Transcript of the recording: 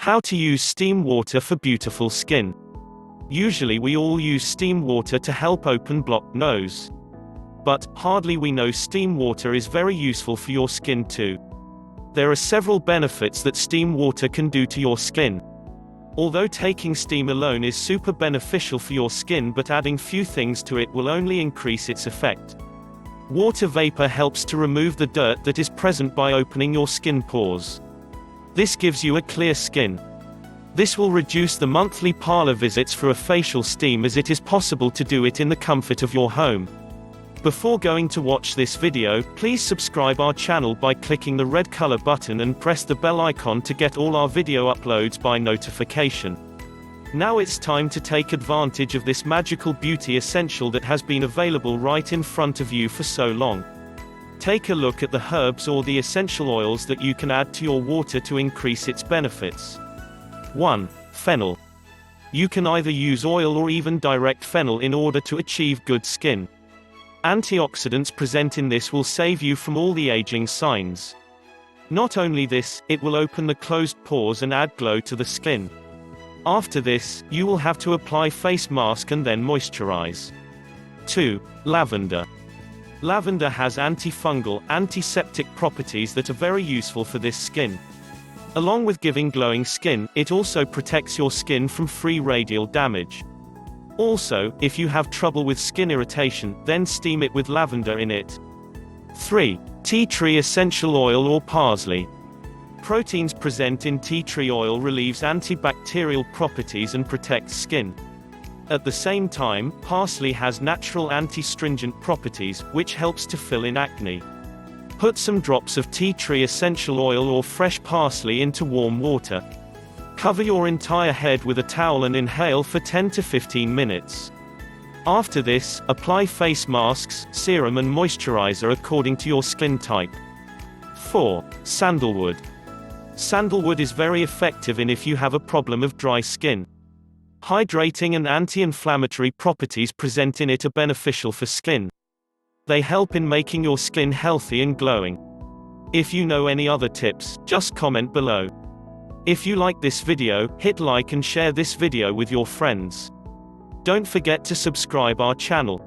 How to use steam water for beautiful skin. Usually we all use steam water to help open blocked nose. But, hardly we know steam water is very useful for your skin too. There are several benefits that steam water can do to your skin. Although taking steam alone is super beneficial for your skin, but adding few things to it will only increase its effect. Water vapor helps to remove the dirt that is present by opening your skin pores. This gives you a clear skin. This will reduce the monthly parlor visits for a facial steam, as it is possible to do it in the comfort of your home. Before going to watch this video, please subscribe our channel by clicking the red color button and press the bell icon to get all our video uploads by notification. Now it's time to take advantage of this magical beauty essential that has been available right in front of you for so long. Take a look at the herbs or the essential oils that you can add to your water to increase its benefits. 1. Fennel. You can either use oil or even direct fennel in order to achieve good skin. Antioxidants present in this will save you from all the aging signs. Not only this, it will open the closed pores and add glow to the skin. After this, you will have to apply face mask and then moisturize. 2. Lavender. Lavender has antifungal, antiseptic properties that are very useful for this skin. Along with giving glowing skin, it also protects your skin from free radial damage. Also, if you have trouble with skin irritation, then steam it with lavender in it. 3. Tea tree essential oil or parsley. Proteins present in tea tree oil relieves antibacterial properties and protects skin. At the same time, parsley has natural anti-stringent properties, which helps to fill in acne. Put some drops of tea tree essential oil or fresh parsley into warm water. Cover your entire head with a towel and inhale for 10 to 15 minutes. After this, apply face masks, serum and moisturizer according to your skin type. 4. Sandalwood. Sandalwood is very effective if you have a problem of dry skin. Hydrating and anti-inflammatory properties present in it are beneficial for skin. They help in making your skin healthy and glowing. If you know any other tips, just comment below. If you like this video, hit like and share this video with your friends. Don't forget to subscribe our channel.